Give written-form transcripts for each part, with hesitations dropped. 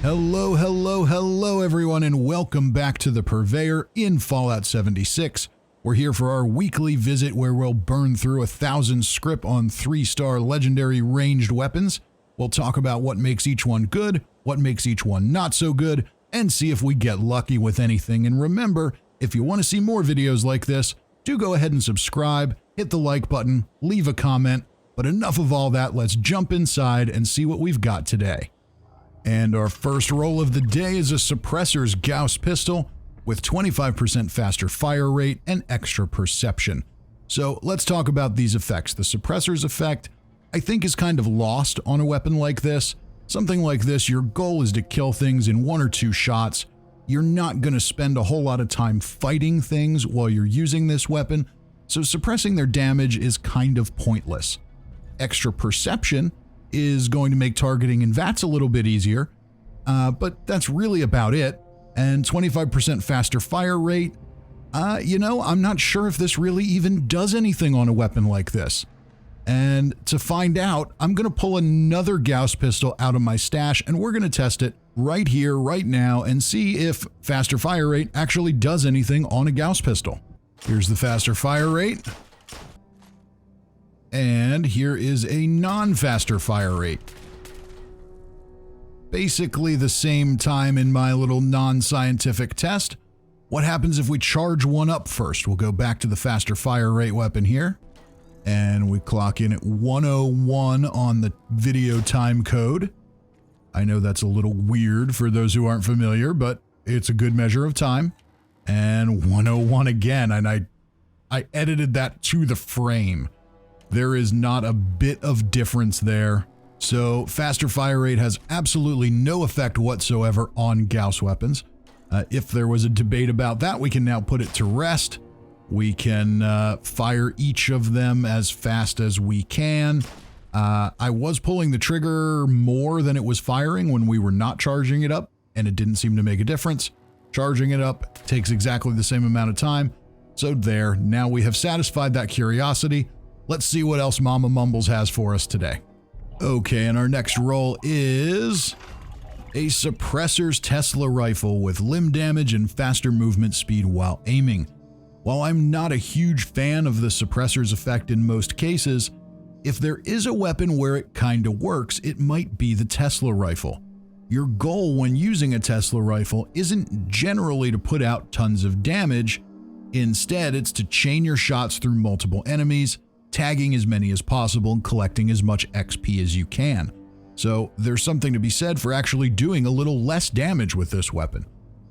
Hello everyone, and welcome back to the Purveyor in Fallout 76. We're here for our weekly visit where we'll burn through 1,000 scrip on 3-star legendary ranged weapons. We'll talk about what makes each one good, what makes each one not so good, and see if we get lucky with anything. And remember, if you want to see more videos like this, do go ahead and subscribe, hit the like button, leave a comment. But enough of all that, let's jump inside and see what we've got today. And our first roll of the day is a Suppressor's Gauss Pistol with 25% faster fire rate and extra perception. So let's talk about these effects. The Suppressor's effect, I think, is kind of lost on a weapon like this. Something like this, your goal is to kill things in 1 or 2 shots. You're not going to spend a whole lot of time fighting things while you're using this weapon, so suppressing their damage is kind of pointless. Extra perception is going to make targeting in VATS a little bit easier, but that's really about it. And 25% faster fire rate, I'm not sure if this really even does anything on a weapon like this. And to find out, I'm going to pull another Gauss pistol out of my stash, and we're going to test it right here, right now, and see if faster fire rate actually does anything on a Gauss pistol. Here's the faster fire rate. And here is a non-faster fire rate. Basically the same time in my little non-scientific test. What happens if we charge one up first? We'll go back to the faster fire rate weapon here. And we clock in at 101 on the video time code. I know that's a little weird for those who aren't familiar, but it's a good measure of time. And 101 again, and I edited that to the frame. There is not a bit of difference there. So faster fire rate has absolutely no effect whatsoever on Gauss weapons. If there was a debate about that, we can now put it to rest. We can fire each of them as fast as we can. I was pulling the trigger more than it was firing when we were not charging it up, and it didn't seem to make a difference. Charging it up takes exactly the same amount of time. So there, now we have satisfied that curiosity. Let's see what else Mama Mumbles has for us today. Okay, and our next roll is a Suppressor's Tesla rifle with limb damage and faster movement speed while aiming. While I'm not a huge fan of the Suppressor's effect in most cases, if there is a weapon where it kinda works, it might be the Tesla rifle. Your goal when using a Tesla rifle isn't generally to put out tons of damage. Instead, it's to chain your shots through multiple enemies, tagging as many as possible and collecting as much XP as you can. So there's something to be said for actually doing a little less damage with this weapon.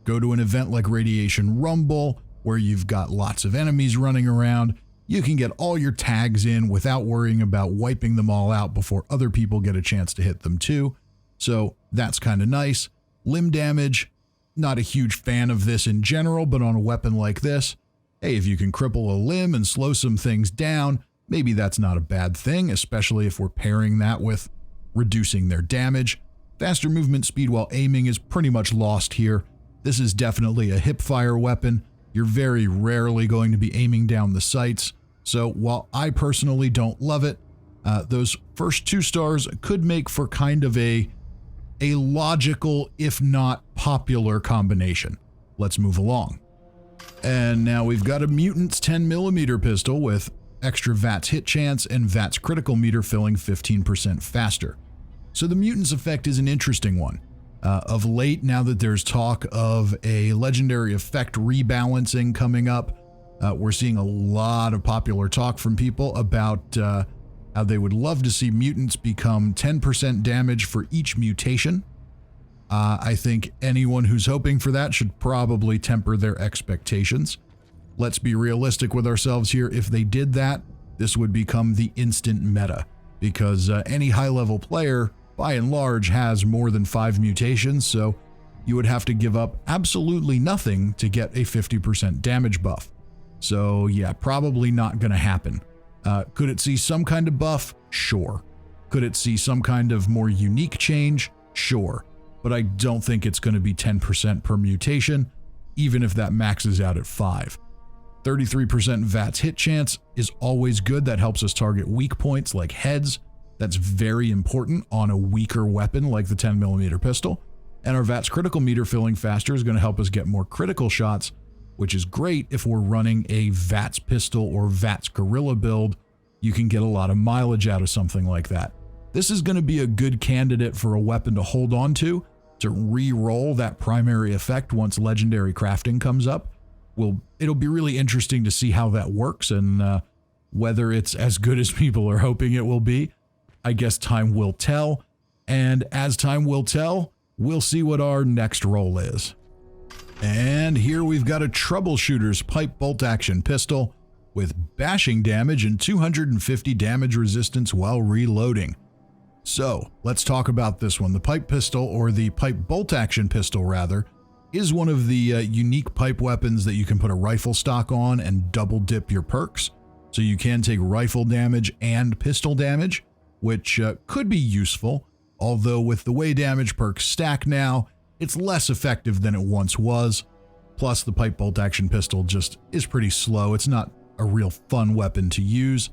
Go to an event like Radiation Rumble, where you've got lots of enemies running around. You can get all your tags in without worrying about wiping them all out before other people get a chance to hit them too. So that's kind of nice. Limb damage, not a huge fan of this in general, but on a weapon like this, hey, if you can cripple a limb and slow some things down, maybe that's not a bad thing, especially if we're pairing that with reducing their damage. Faster movement speed while aiming is pretty much lost here. This is definitely a hipfire weapon. You're very rarely going to be aiming down the sights. So while I personally don't love it, those first 2 stars could make for kind of a logical, if not popular combination. Let's move along. And now we've got a Mutants 10mm pistol with extra VATS hit chance and VATS critical meter filling 15% faster. So the Mutants effect is an interesting one. Of late, now that there's talk of a legendary effect rebalancing coming up, we're seeing a lot of popular talk from people about how they would love to see mutants become 10% damage for each mutation. I think anyone who's hoping for that should probably temper their expectations. Let's be realistic with ourselves here. If they did that, this would become the instant meta, because any high-level player, by and large, has more than 5 mutations, so you would have to give up absolutely nothing to get a 50% damage buff. So yeah, probably not going to happen. Could it see some kind of buff? Sure. Could it see some kind of more unique change? Sure. But I don't think it's going to be 10% per mutation, even if that maxes out at 5. 33% VATS hit chance is always good. That helps us target weak points like heads. That's very important on a weaker weapon like the 10mm pistol. And our VATS critical meter filling faster is going to help us get more critical shots, which is great if we're running a VATS pistol or VATS gorilla build. You can get a lot of mileage out of something like that. This is going to be a good candidate for a weapon to hold on to re-roll that primary effect once legendary crafting comes up. It'll be really interesting to see how that works and whether it's as good as people are hoping it will be. I guess time will tell. And as time will tell, we'll see what our next roll is. And here we've got a troubleshooter's pipe bolt action pistol with bashing damage and 250 damage resistance while reloading. So let's talk about this one. The pipe pistol, or the pipe bolt action pistol rather, is one of the unique pipe weapons that you can put a rifle stock on and double dip your perks. So you can take rifle damage and pistol damage, which could be useful, although with the way damage perks stack now, it's less effective than it once was. Plus the pipe bolt action pistol just is pretty slow. It's not a real fun weapon to use.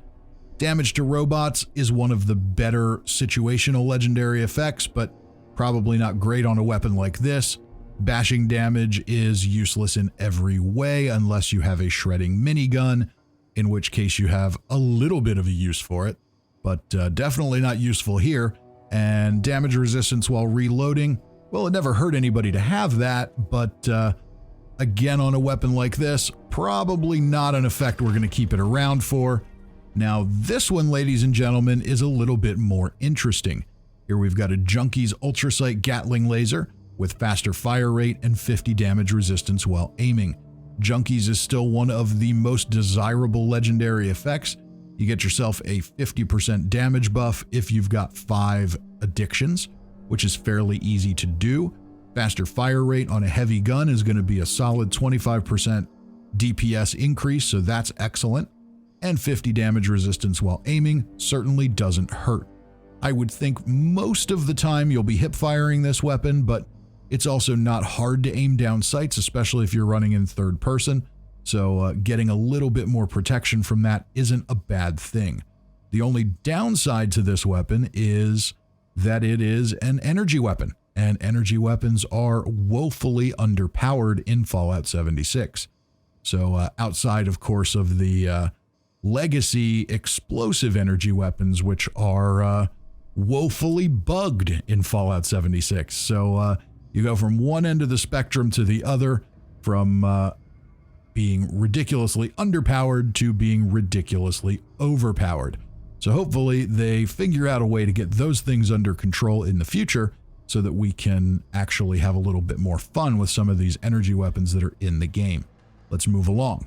Damage to robots is one of the better situational legendary effects, but probably not great on a weapon like this. Bashing damage is useless in every way unless you have a shredding minigun, in which case you have a little bit of a use for it, but definitely not useful here. And damage resistance while reloading, well, it never hurt anybody to have that, but again, on a weapon like this, probably not an effect we're going to keep it around for. Now, this one, ladies and gentlemen, is a little bit more interesting. Here we've got a Junkie's Ultrasight Gatling laser with faster fire rate and 50 damage resistance while aiming. Junkies is still one of the most desirable legendary effects. You get yourself a 50% damage buff if you've got 5 addictions, which is fairly easy to do. Faster fire rate on a heavy gun is going to be a solid 25% DPS increase, so that's excellent. And 50 damage resistance while aiming certainly doesn't hurt. I would think most of the time you'll be hip firing this weapon, but it's also not hard to aim down sights, especially if you're running in third person. So getting a little bit more protection from that isn't a bad thing. The only downside to this weapon is that it is an energy weapon, and energy weapons are woefully underpowered in Fallout 76. So outside, of course, of the legacy explosive energy weapons, which are woefully bugged in Fallout 76. So you go from one end of the spectrum to the other, from being ridiculously underpowered to being ridiculously overpowered. So hopefully they figure out a way to get those things under control in the future so that we can actually have a little bit more fun with some of these energy weapons that are in the game. Let's move along.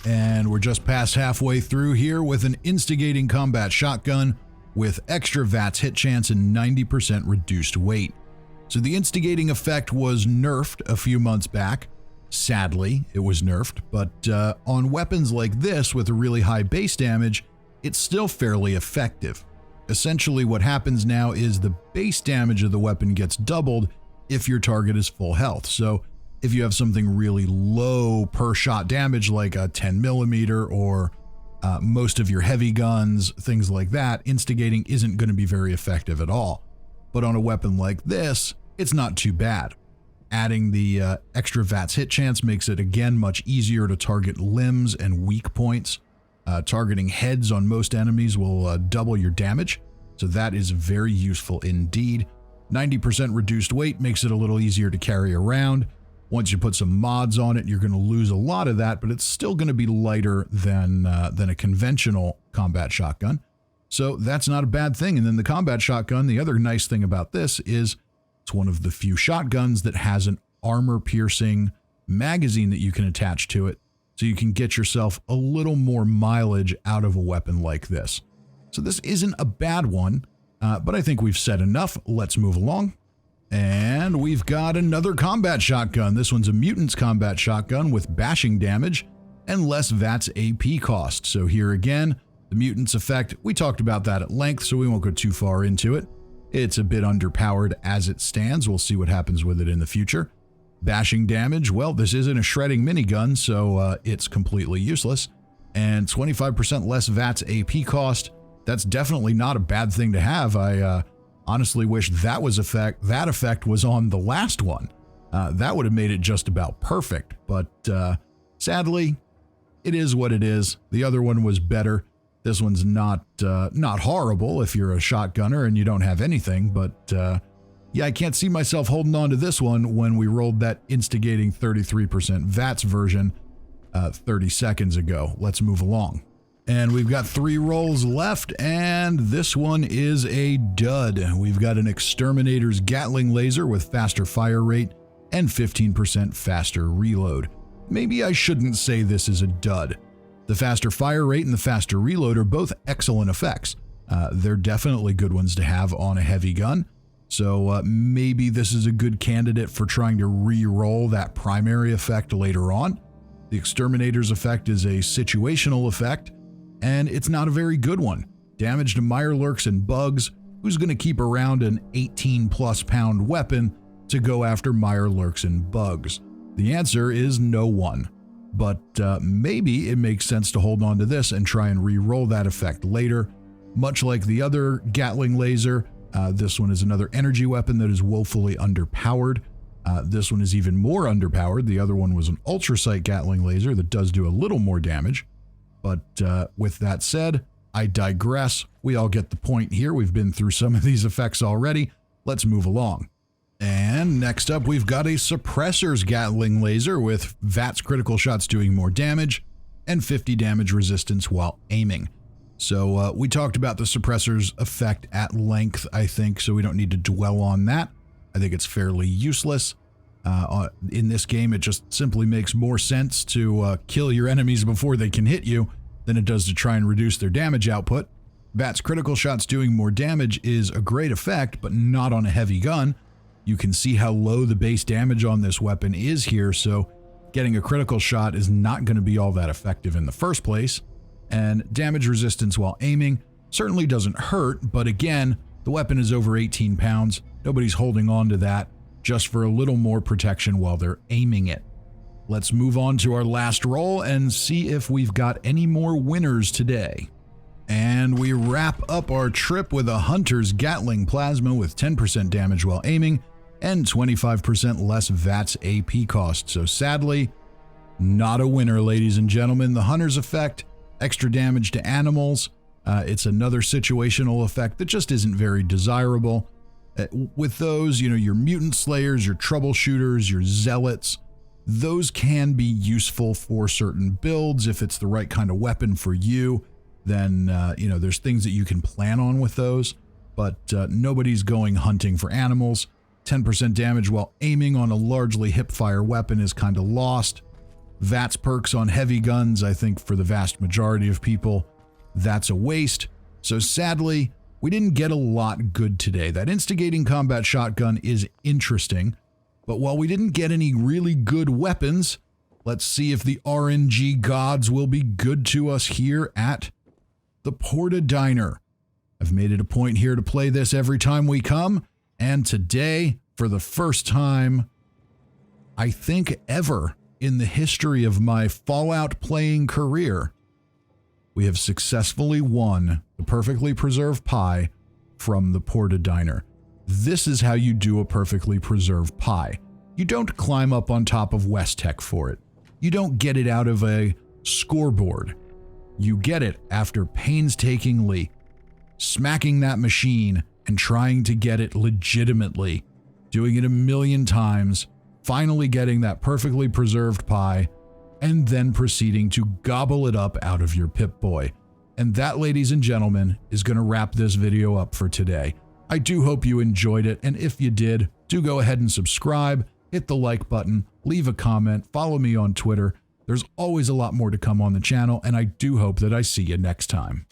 And we're just past halfway through here with an instigating combat shotgun with extra VATS hit chance and 90% reduced weight. So the instigating effect was nerfed a few months back. Sadly, it was nerfed, but on weapons like this with a really high base damage, it's still fairly effective. Essentially what happens now is the base damage of the weapon gets doubled if your target is full health. So if you have something really low per shot damage like a 10mm or most of your heavy guns, things like that, instigating isn't going to be very effective at all. But on a weapon like this, it's not too bad. Adding the extra VATS hit chance makes it again much easier to target limbs and weak points. Targeting heads on most enemies will double your damage, so that is very useful indeed. 90% reduced weight makes it a little easier to carry around. Once you put some mods on it, you're going to lose a lot of that, but it's still going to be lighter than a conventional combat shotgun. So that's not a bad thing. And then the combat shotgun, the other nice thing about this is it's one of the few shotguns that has an armor-piercing magazine that you can attach to it, so you can get yourself a little more mileage out of a weapon like this. So this isn't a bad one, but I think we've said enough. Let's move along. And we've got another combat shotgun. This one's a Mutants combat shotgun with bashing damage and less VATS AP cost. So here again, the Mutants effect, we talked about that at length, so we won't go too far into it. It's a bit underpowered as it stands. We'll see what happens with it in the future. Bashing damage, well, this isn't a shredding minigun, so it's completely useless. And 25% less VATS AP cost. That's definitely not a bad thing to have. I Honestly wish that effect was on the last one. That would have made it just about perfect, but sadly, it is what it is. The other one was better. This one's not horrible if you're a shotgunner and you don't have anything, but yeah, I can't see myself holding on to this one when we rolled that instigating 33% VATS version 30 seconds ago. Let's move along. And we've got 3 rolls left, and this one is a dud. We've got an Exterminator's Gatling laser with faster fire rate and 15% faster reload. Maybe I shouldn't say this is a dud. The faster fire rate and the faster reload are both excellent effects. They're definitely good ones to have on a heavy gun. So maybe this is a good candidate for trying to re-roll that primary effect later on. The Exterminator's effect is a situational effect, and it's not a very good one. Damage to Mirelurks and bugs. Who's going to keep around an 18+ pound weapon to go after Mirelurks and bugs? The answer is no one. But maybe it makes sense to hold on to this and try and re-roll that effect later. Much like the other Gatling laser, this one is another energy weapon that is woefully underpowered. This one is even more underpowered. The other one was an ultrasight Gatling laser that does do a little more damage. But with that said, I digress. We all get the point here. We've been through some of these effects already. Let's move along. And next up, we've got a Suppressor's Gatling laser with VATS critical shots doing more damage and 50 damage resistance while aiming. So we talked about the Suppressor's effect at length, I think, so we don't need to dwell on that. I think it's fairly useless. In this game, it just simply makes more sense to kill your enemies before they can hit you than it does to try and reduce their damage output. VATS critical shots doing more damage is a great effect, but not on a heavy gun. You can see how low the base damage on this weapon is here, so getting a critical shot is not going to be all that effective in the first place. And damage resistance while aiming certainly doesn't hurt, but again, the weapon is over 18 pounds. Nobody's holding on to that just for a little more protection while they're aiming it. Let's move on to our last roll and see if we've got any more winners today. And we wrap up our trip with a Hunter's Gatling plasma with 10% damage while aiming and 25% less VATS AP cost. So sadly, not a winner, ladies and gentlemen. The Hunter's effect, extra damage to animals. It's another situational effect that just isn't very desirable. With those, you know, your mutant slayers, your troubleshooters, your zealots, those can be useful for certain builds. If it's the right kind of weapon for you, then, you know, there's things that you can plan on with those, but nobody's going hunting for animals. 10% damage while aiming on a largely hipfire weapon is kind of lost. VATS perks on heavy guns, I think for the vast majority of people, that's a waste. So sadly, we didn't get a lot good today. That instigating combat shotgun is interesting, but while we didn't get any really good weapons, let's see if the RNG gods will be good to us here at the Porta Diner. I've made it a point here to play this every time we come, and today, for the first time, I think ever in the history of my Fallout playing career, we have successfully won the perfectly preserved pie from the Porta Diner. This is how you do a perfectly preserved pie. You don't climb up on top of West Tech for it. You don't get it out of a scoreboard. You get it after painstakingly smacking that machine and trying to get it legitimately, doing it a million times, finally getting that perfectly preserved pie, and then proceeding to gobble it up out of your Pip-Boy. And that, ladies and gentlemen, is going to wrap this video up for today. I do hope you enjoyed it, and if you did, do go ahead and subscribe, hit the like button, leave a comment, follow me on Twitter. There's always a lot more to come on the channel, and I do hope that I see you next time.